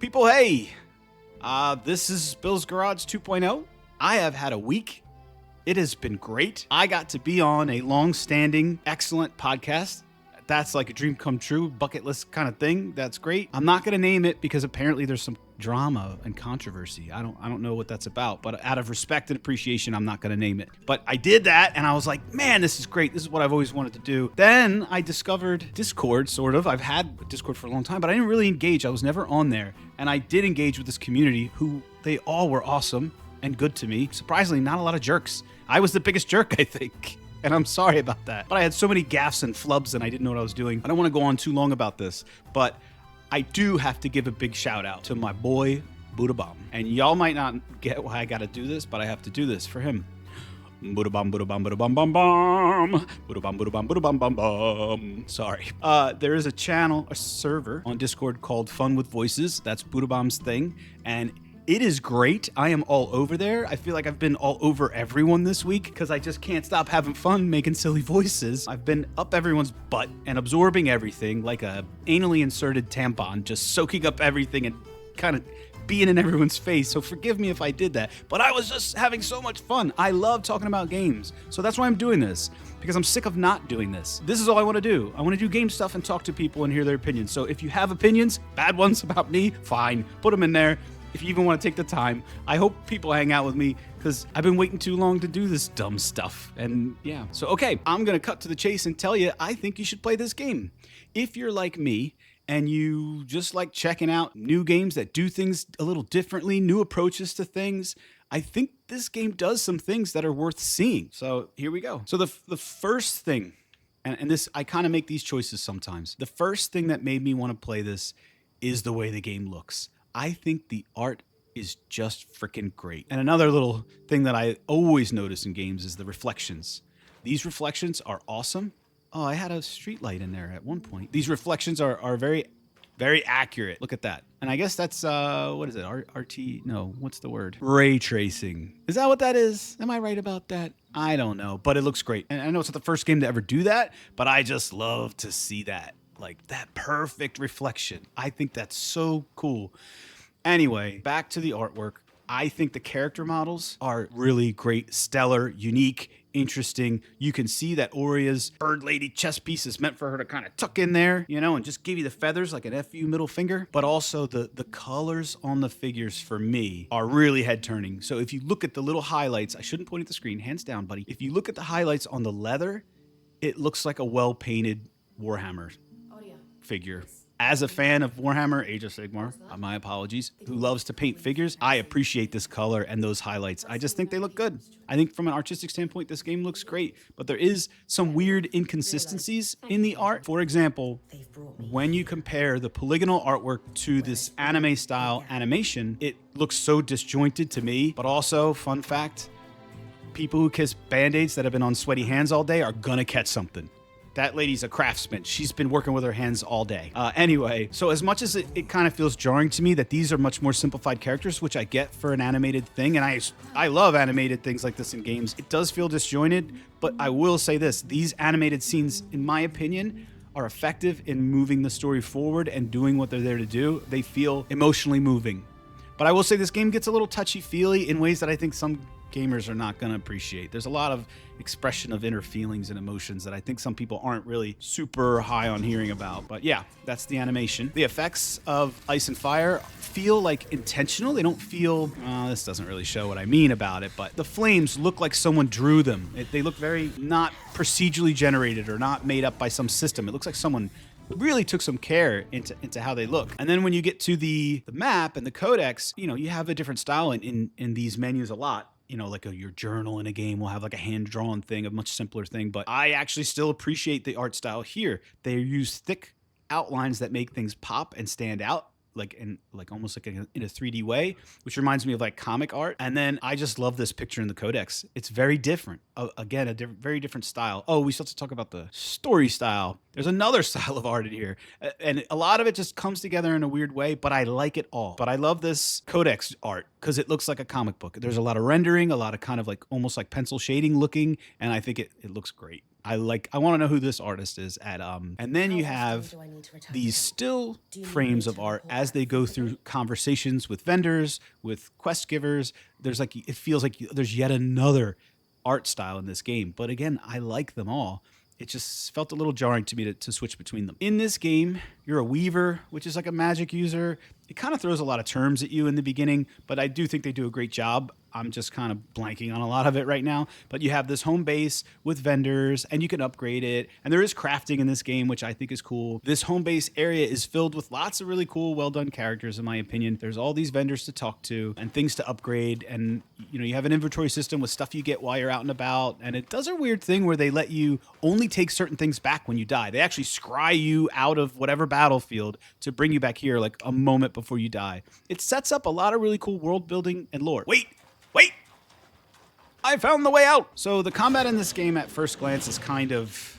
People, hey! This is Bill's Garage 2.0. I have had a week. It has been great. I got to be on a long-standing, excellent podcast. That's like a dream come true, bucket list kind of thing. That's great. I'm not going to name it because apparently there's some drama and controversy. I don't know what that's about, but out of respect and appreciation, I'm not going to name it. But I did that and I was like, man, this is great. This is what I've always wanted to do. Then I discovered Discord, sort of. I've had Discord for a long time, but I didn't really engage. I was never on there. And I did engage with this community who they all were awesome and good to me. Surprisingly, not a lot of jerks. I was the biggest jerk, I think. And I'm sorry about that. But I had so many gaffes and flubs and I didn't know what I was doing. I don't want to go on too long about this, but I do have to give a big shout out to my boy, Buddha Bomb. And y'all might not get why I got to do this, but I have to do this for him. Buddha Bomb, Buddha Bomb, Buddha Bomb, Bomb, Bomb. Buddha Bomb, Buddha Bomb, Buddha Bomb, Bomb, Bomb. Sorry. There is a channel, a server on Discord called Fun with Voices. That's Buddha Bomb's thing. And it is great. I am all over there. I feel like I've been all over everyone this week because I just can't stop having fun making silly voices. I've been up everyone's butt and absorbing everything like a anally inserted tampon, just soaking up everything and kind of being in everyone's face. So forgive me if I did that, but I was just having so much fun. I love talking about games. So that's why I'm doing this, because I'm sick of not doing this. This is all I want to do. I want to do game stuff and talk to people and hear their opinions. So if you have opinions, bad ones about me, fine, put them in there. If you even want to take the time, I hope people hang out with me because I've been waiting too long to do this dumb stuff. And yeah, so okay, I'm going to cut to the chase and tell you, I think you should play this game. If you're like me and you just like checking out new games that do things a little differently, new approaches to things, I think this game does some things that are worth seeing. So here we go. So the first thing, and this, I kind of make these choices sometimes. The first thing that made me want to play this is the way the game looks. I think the art is just freaking great. And another little thing that I always notice in games is the reflections. These reflections are awesome. Oh, I had a street light in there at one point. These reflections are very, very accurate. Look at that. And I guess that's, what is it? RT? No, what's the word? Ray tracing. Is that what that is? Am I right about that? I don't know, but it looks great. And I know it's not the first game to ever do that, but I just love to see that. Like that perfect reflection. I think that's so cool. Anyway, back to the artwork. I think the character models are really great, stellar, unique, interesting. You can see that Oria's bird lady chest piece is meant for her to kind of tuck in there, you know, and just give you the feathers like an FU middle finger. But also the colors on the figures for me are really head turning. So if you look at the little highlights, I shouldn't point at the screen, hands down, buddy. If you look at the highlights on the leather, it looks like a well-painted Warhammer figure. As a fan of Warhammer, Age of Sigmar, my apologies, who loves to paint figures, I appreciate this color and those highlights. I just think they look good. I think from an artistic standpoint, this game looks great, but there is some weird inconsistencies in the art. For example, when you compare the polygonal artwork to this anime style animation, it looks so disjointed to me, but also, fun fact, people who kiss Band-Aids that have been on sweaty hands all day are gonna catch something. That lady's a craftsman. She's been working with her hands all day. Anyway, so as much as it kind of feels jarring to me that these are much more simplified characters, which I get for an animated thing, and I love animated things like this in games, it does feel disjointed, but I will say this, these animated scenes, in my opinion, are effective in moving the story forward and doing what they're there to do. They feel emotionally moving. But I will say this game gets a little touchy-feely in ways that I think some gamers are not going to appreciate. There's a lot of expression of inner feelings and emotions that I think some people aren't really super high on hearing about. But yeah, that's the animation. The effects of ice and fire feel like intentional. They don't feel, this doesn't really show what I mean about it, but the flames look like someone drew them. They look very not procedurally generated or not made up by some system. It looks like someone really took some care into how they look. And then when you get to the map and the codex, you know, you have a different style in these menus a lot. You know, like your journal in a game will have like a hand-drawn thing, a much simpler thing. But I actually still appreciate the art style here. They use thick outlines that make things pop and stand out, like almost like in a 3D way, which reminds me of like comic art. And then I just love this picture in the codex. It's very different. Again, very different style. Oh, we still have to talk about the story style. There's another style of art in here. And a lot of it just comes together in a weird way, but I like it all. But I love this codex art because it looks like a comic book. There's a lot of rendering, a lot of kind of like almost like pencil shading looking, and I think it looks great. I want to know who this artist is at and then you have these still frames of art as they go through conversations with vendors, with quest givers. There's like, it feels like there's yet another art style in this game, but again, I like them all. It just felt a little jarring to me to switch between them. In this game, you're a weaver, which is like a magic user. It kind of throws a lot of terms at you in the beginning, but I do think they do a great job. I'm just kind of blanking on a lot of it right now. But you have this home base with vendors, and you can upgrade it. And there is crafting in this game, which I think is cool. This home base area is filled with lots of really cool, well-done characters, in my opinion. There's all these vendors to talk to and things to upgrade. And you have an inventory system with stuff you get while you're out and about. And it does a weird thing where they let you only take certain things back when you die. They actually scry you out of whatever battlefield to bring you back here like a moment before you die. It sets up a lot of really cool world building and lore. Wait! I found the way out! So the combat in this game at first glance is kind of...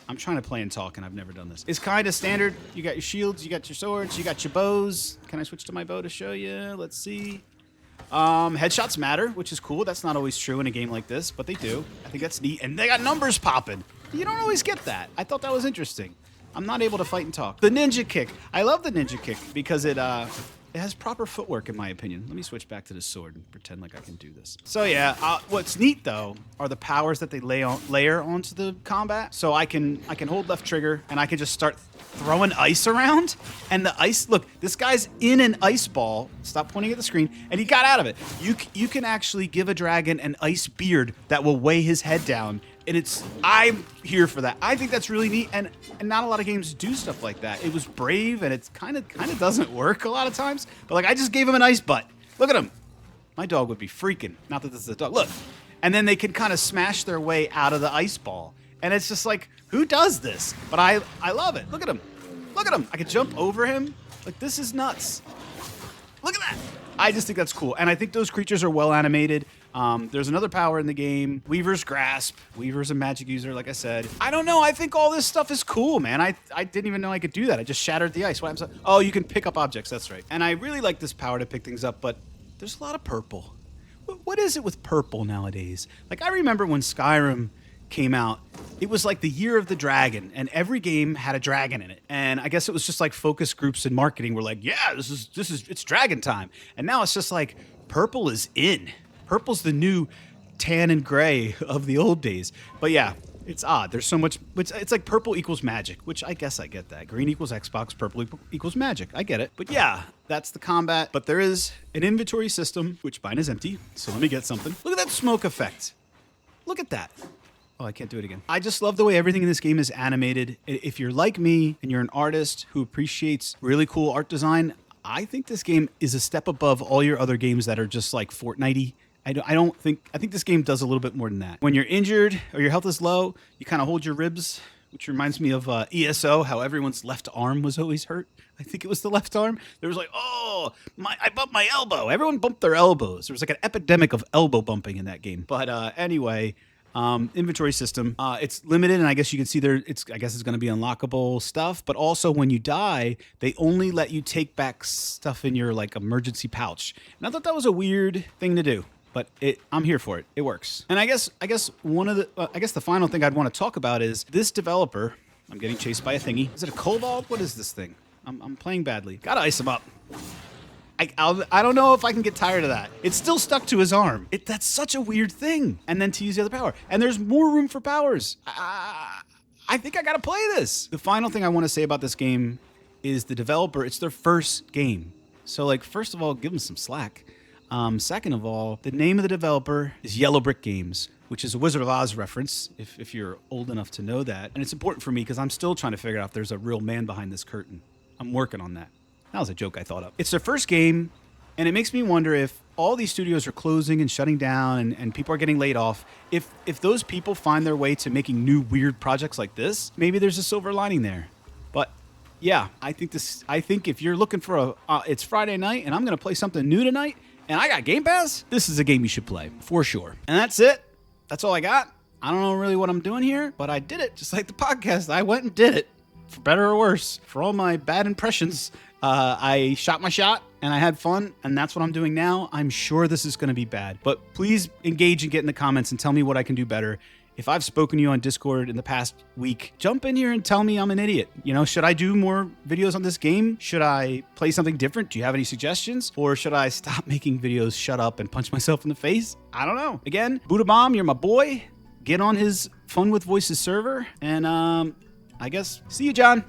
I'm trying to play and talk, and I've never done this. It's kind of standard. You got your shields, you got your swords, you got your bows. Can I switch to my bow to show you? Let's see. Headshots matter, which is cool. That's not always true in a game like this, but they do. I think that's neat. And they got numbers popping. You don't always get that. I thought that was interesting. I'm not able to fight and talk. The ninja kick. I love the ninja kick because it has proper footwork, in my opinion. Let me switch back to the sword and pretend like I can do this. So yeah, what's neat though are the powers that they layer onto the combat. So I can hold left trigger and I can just start throwing ice around. And the ice, look, this guy's in an ice ball. Stop pointing at the screen. And he got out of it. You can actually give a dragon an ice beard that will weigh his head down. And I'm here for that. I think that's really neat, and not a lot of games do stuff like that. It was brave, and it's kind of doesn't work a lot of times. But like, I just gave him an ice butt. Look at him. My dog would be freaking. Not that this is a dog. Look, and then they can kind of smash their way out of the ice ball, and it's just like, who does this? But I love it. Look at him. Look at him. I could jump over him. Like, this is nuts. Look at that. I just think that's cool, and I think those creatures are well animated. There's another power in the game, Weaver's Grasp. Weaver's a magic user, like I said. I don't know, I think all this stuff is cool, man. I didn't even know I could do that. I just shattered the ice. What happens? Oh, you can pick up objects, that's right. And I really like this power to pick things up, but there's a lot of purple. What is it with purple nowadays? Like, I remember when Skyrim came out, it was like the year of the dragon, and every game had a dragon in it. And I guess it was just like focus groups and marketing were like, yeah, it's dragon time. And now it's just like, purple is in. Purple's the new tan and gray of the old days. But yeah, it's odd. There's so much. It's like purple equals magic, which I guess I get that. Green equals Xbox, purple equals magic. I get it. But yeah, that's the combat. But there is an inventory system, which mine is empty. So let me get something. Look at that smoke effect. Look at that. Oh, I can't do it again. I just love the way everything in this game is animated. If you're like me and you're an artist who appreciates really cool art design, I think this game is a step above all your other games that are just like Fortnite-y. I think this game does a little bit more than that. When you're injured or your health is low, you kind of hold your ribs, which reminds me of ESO, how everyone's left arm was always hurt. I think it was the left arm. There was like, oh, I bumped my elbow. Everyone bumped their elbows. There was like an epidemic of elbow bumping in that game. But anyway, inventory system. It's limited, and I guess you can see I guess it's going to be unlockable stuff. But also, when you die, they only let you take back stuff in your like emergency pouch. And I thought that was a weird thing to do. But I'm here for it. It works. And I guess the final thing I'd want to talk about is this developer. I'm getting chased by a thingy. Is it a kobold? What is this thing? I'm playing badly. Gotta ice him up. I don't know if I can get tired of that. It's still stuck to his arm. That's such a weird thing. And then to use the other power. And there's more room for powers. I think I gotta play this. The final thing I want to say about this game is the developer. It's their first game. So like, first of all, give them some slack. Second of all, the name of the developer is Yellow Brick Games, which is a Wizard of Oz reference, if you're old enough to know that. And it's important for me because I'm still trying to figure out if there's a real man behind this curtain. I'm working on that. That was a joke I thought of. It's their first game, and it makes me wonder if all these studios are closing and shutting down and people are getting laid off. If those people find their way to making new weird projects like this, maybe there's a silver lining there. But yeah, I think if you're looking for it's Friday night and I'm going to play something new tonight, and I got Game Pass, this is a game you should play, for sure. And that's it. That's all I got. I don't know really what I'm doing here, but I did it just like the podcast. I went and did it, for better or worse. For all my bad impressions, I shot my shot and I had fun, and that's what I'm doing now. I'm sure this is going to be bad, but please engage and get in the comments and tell me what I can do better. If I've spoken to you on Discord in the past week, jump in here and tell me I'm an idiot. You know, should I do more videos on this game? Should I play something different? Do you have any suggestions? Or should I stop making videos, shut up, and punch myself in the face? I don't know. Again, Buddha Bomb, you're my boy. Get on his Fun with Voices server, and I guess see you, John.